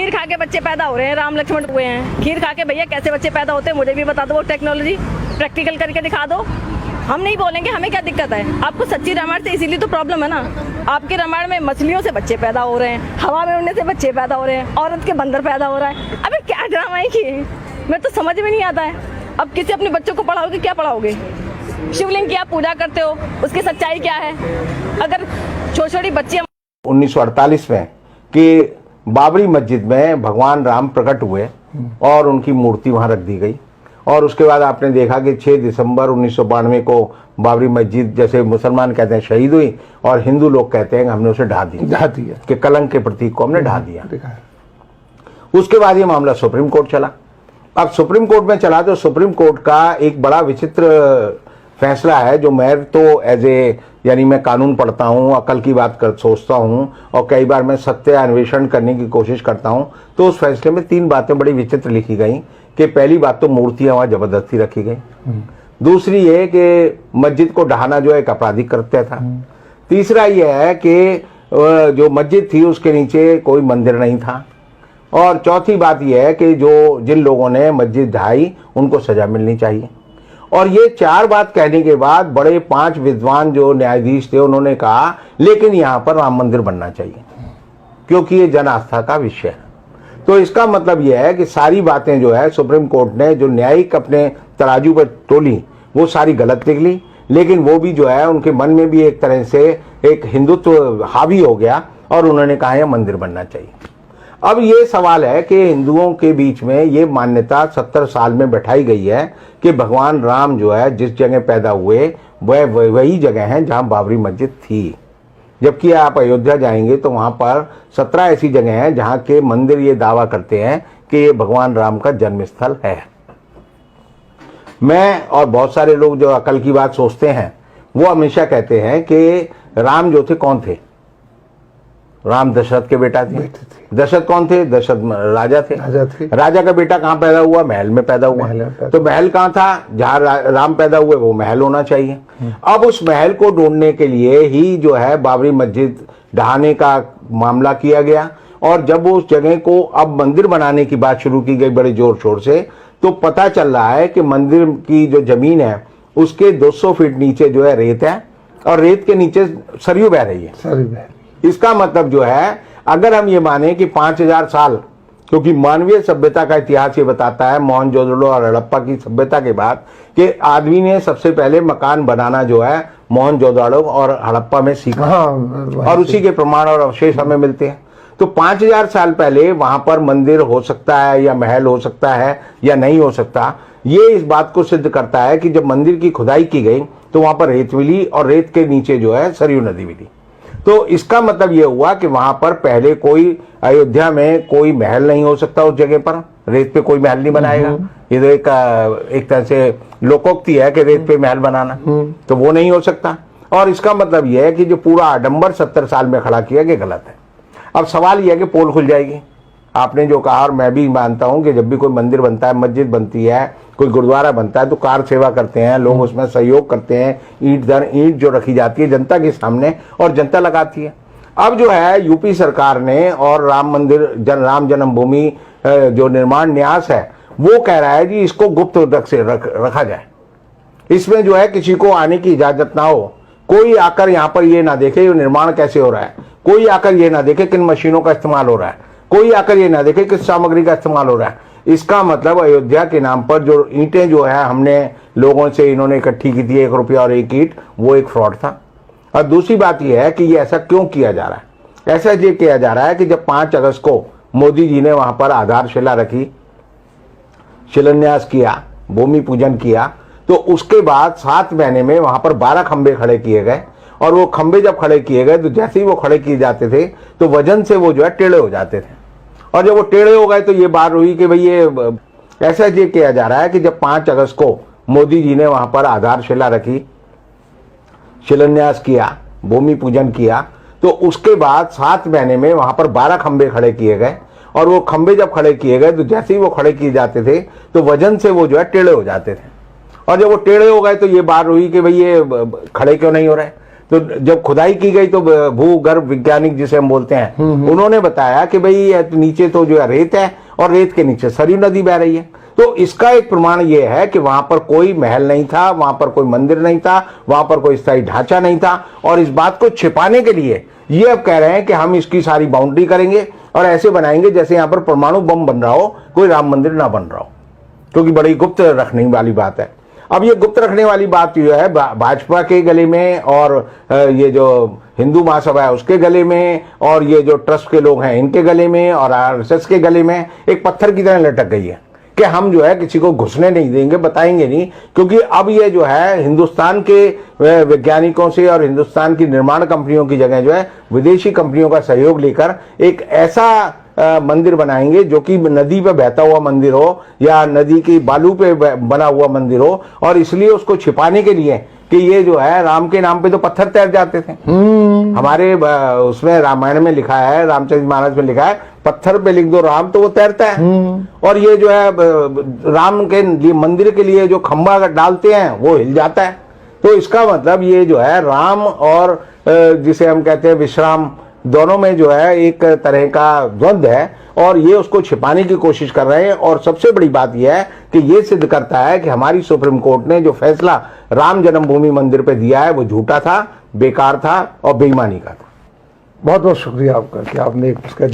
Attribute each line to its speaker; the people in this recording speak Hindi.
Speaker 1: खीर खा के बच्चे पैदा हो रहे हैं, राम लक्ष्मण हुए हैं। खीर खा के भैया कैसे बच्चे पैदा होते हैं मुझे भी बता दो, वो टेक्नोलॉजी प्रैक्टिकल करके दिखा दो। हम नहीं बोलेंगे, हमें क्या दिक्कत है। आपको सच्ची रामायण से इसीलिए तो प्रॉब्लम है ना। आपके रामायण में मछलियों से बच्चे पैदा हो रहे हैं, हवा में उड़ने से बच्चे पैदा हो रहे हैं, औरत के बंदर पैदा हो रहा है। अबे क्या ड्रामा है कि मैं तो समझ में नहीं आता है। अब किसी अपने बच्चों को पढ़ाओगे, क्या पढ़ाओगे? शिवलिंग की आप पूजा करते हो, उसकी सच्चाई क्या है? अगर छोटी बच्ची
Speaker 2: 1948 में कि बाबरी मस्जिद में भगवान राम प्रकट हुए और उनकी मूर्ति वहां रख दी गई, और उसके बाद आपने देखा कि 6 दिसंबर 1992 को बाबरी मस्जिद, जैसे मुसलमान कहते हैं शहीद हुई, और हिंदू लोग कहते हैं कि हमने उसे ढा दिया कि कलंक के प्रतीक को हमने ढा दिया। उसके बाद ये मामला सुप्रीम कोर्ट चला। अब सुप्रीम कोर्ट में चला तो सुप्रीम कोर्ट का एक बड़ा विचित्र फैसला है, जो मैं तो यानी मैं कानून पढ़ता हूँ, अकल की बात सोचता हूँ, और कई बार मैं सत्य अन्वेषण करने की कोशिश करता हूँ। तो उस फैसले में 3 बातें बड़ी विचित्र लिखी गई कि पहली बात तो मूर्तियां वहां जबरदस्ती रखी गई, दूसरी ये कि मस्जिद को ढहाना जो एक आपराधिक कृत्य था, तीसरा ये है कि जो मस्जिद थी उसके नीचे कोई मंदिर नहीं था, और चौथी बात यह है कि जिन लोगों ने मस्जिद ढहाई उनको सजा मिलनी चाहिए। और ये 4 बात कहने के बाद बड़े 5 विद्वान जो न्यायाधीश थे उन्होंने कहा लेकिन यहाँ पर राम मंदिर बनना चाहिए क्योंकि ये जन आस्था का विषय है। तो इसका मतलब यह है कि सारी बातें जो है सुप्रीम कोर्ट ने जो न्यायिक अपने तराजू पर तोली वो सारी गलत निकली, लेकिन वो भी जो है उनके मन में भी एक तरह से एक हिंदुत्व हावी हो गया और उन्होंने कहा यह मंदिर बनना चाहिए। अब ये सवाल है कि हिंदुओं के बीच में ये मान्यता 70 साल में बैठाई गई है कि भगवान राम जो है जिस जगह पैदा हुए वह वही जगह है जहां बाबरी मस्जिद थी, जबकि आप अयोध्या जाएंगे तो वहां पर 17 ऐसी जगह हैं जहां के मंदिर ये दावा करते हैं कि ये भगवान राम का जन्म स्थल है। मैं और बहुत सारे लोग जो अकल की बात सोचते हैं वो हमेशा कहते हैं कि राम जो थे कौन थे? राम दशरथ के बेटा थे। दशरथ कौन थे? दशरथ राजा थे। राजा का बेटा कहाँ पैदा हुआ? महल में पैदा हुआ। तो महल कहाँ था? जहाँ राम पैदा हुए वो महल होना चाहिए। अब उस महल को ढूंढने के लिए ही जो है बाबरी मस्जिद ढहाने का मामला किया गया, और जब उस जगह को अब मंदिर बनाने की बात शुरू की गई बड़े जोर शोर से, तो पता चल रहा है कि मंदिर की जो जमीन है उसके 200 फीट नीचे जो है रेत है, और रेत के नीचे सरयू बह रही है। इसका मतलब जो है अगर हम ये माने कि 5000 साल, क्योंकि मानवीय सभ्यता का इतिहास ये बताता है मोहनजोदड़ो और हड़प्पा की सभ्यता के बाद कि आदमी ने सबसे पहले मकान बनाना जो है मोहनजोदड़ो और हड़प्पा में सीखा, और उसी के प्रमाण और अवशेष हमें मिलते हैं। तो 5000 साल पहले वहां पर मंदिर हो सकता है या महल हो सकता है या नहीं हो सकता, ये इस बात को सिद्ध करता है कि जब मंदिर की खुदाई की गई तो वहां पर रेत मिली, और रेत के नीचे जो है सरयू नदी मिली। तो इसका मतलब ये हुआ कि वहां पर पहले कोई अयोध्या में कोई महल नहीं हो सकता, उस जगह पर रेत पे कोई महल नहीं बनाएगा। ये तो एक तरह से लोकोक्ति है कि रेत पे महल बनाना, तो वो नहीं हो सकता। और इसका मतलब यह है कि जो पूरा आडंबर 70 साल में खड़ा किया गया गलत है। अब सवाल यह है कि पोल खुल जाएगी। आपने जो कहा, और मैं भी मानता हूं कि जब भी कोई मंदिर बनता है, मस्जिद बनती है, कोई गुरुद्वारा बनता है, तो कार सेवा करते हैं लोग, उसमें सहयोग करते हैं, ईंट दर ईंट जो रखी जाती है जनता के सामने और जनता लगाती है। अब जो है यूपी सरकार ने और राम मंदिर राम जन्मभूमि जो निर्माण न्यास है वो कह रहा है कि इसको गुप्त रखा जाए, इसमें जो है किसी को आने की इजाजत ना हो, कोई आकर यहाँ पर ये ना देखे ये निर्माण कैसे हो रहा है, कोई आकर ये ना देखे किन मशीनों का इस्तेमाल हो रहा है, कोई आकर ये ना देखे किस सामग्री का इस्तेमाल हो रहा है। इसका मतलब अयोध्या के नाम पर जो ईंटें जो है हमने लोगों से इन्होंने इकट्ठी की थी 1 रुपया और 1 ईंट, वो एक फ्रॉड था। और दूसरी बात यह है कि ये ऐसा क्यों किया जा रहा है? ऐसा ये किया जा रहा है कि जब 5 अगस्त को मोदी जी ने वहां पर आधारशिला रखी, शिलान्यास किया, भूमि पूजन किया, तो उसके बाद 7 महीने में वहां पर 12 खंबे खड़े किए गए, और वो खंबे जब खड़े किए गए तो जैसे ही वो खड़े किए जाते थे तो वजन से वो जो है टेढ़े हो जाते थे, और जब वो टेढ़े हो गए तो ये बात हुई कि भाई ये ऐसा ये किया जा रहा है कि जब 5 अगस्त को मोदी जी ने वहां पर आधारशिला रखी, शिलान्यास किया, भूमि पूजन किया, तो उसके बाद 7 महीने में वहां पर 12 खंबे खड़े किए गए, और वो खंबे जब खड़े किए गए तो जैसे ही वो खड़े किए जाते थे तो वजन से वो जो है टेढ़े हो जाते थे, और जब वो टेढ़े हो गए तो ये बात हुई कि भाई ये खड़े क्यों नहीं हो रहे। तो जब खुदाई की गई तो भूगर्भ वैज्ञानिक जिसे हम बोलते हैं उन्होंने बताया कि भाई नीचे तो जो है रेत है और रेत के नीचे सरयू नदी बह रही है। तो इसका एक प्रमाण ये है कि वहां पर कोई महल नहीं था, वहां पर कोई मंदिर नहीं था, वहां पर कोई स्थायी ढांचा नहीं था, और इस बात को छिपाने के लिए ये अब कह रहे हैं कि हम इसकी सारी बाउंड्री करेंगे और ऐसे बनाएंगे जैसे यहां पर परमाणु बम बन रहा हो, कोई राम मंदिर ना बन रहा हो, क्योंकि बड़ी गुप्त रखने वाली बात है। अब ये गुप्त रखने वाली बात जो है भाजपा के गले में और ये जो हिंदू महासभा है उसके गले में और ये जो ट्रस्ट के लोग हैं इनके गले में और आरएसएस के गले में एक पत्थर की तरह लटक गई है कि हम जो है किसी को घुसने नहीं देंगे, बताएंगे नहीं, क्योंकि अब ये जो है हिंदुस्तान के वैज्ञानिकों से और हिंदुस्तान की निर्माण कंपनियों की जगह जो है विदेशी कंपनियों का सहयोग लेकर एक ऐसा मंदिर बनाएंगे जो कि नदी पे बहता हुआ मंदिर हो या नदी की बालू पे बना हुआ मंदिर हो, और इसलिए उसको छिपाने के लिए कि ये जो है राम के नाम पे तो पत्थर तैर जाते थे। हमारे उसमें रामायण में लिखा है, रामचरितमानस में लिखा है, पत्थर पे लिख दो राम तो वो तैरता है। और ये जो है राम के लिए मंदिर के लिए जो खंबा डालते हैं वो हिल जाता है। तो इसका मतलब ये जो है राम और जिसे हम कहते हैं विश्राम, दोनों में जो है एक तरह का द्वंद्व है और ये उसको छिपाने की कोशिश कर रहे हैं। और सबसे बड़ी बात यह है कि ये सिद्ध करता है कि हमारी सुप्रीम कोर्ट ने जो फैसला राम जन्मभूमि मंदिर पे दिया है वो झूठा था, बेकार था और बेईमानी का था।
Speaker 3: बहुत बहुत शुक्रिया आपका कि आपने एक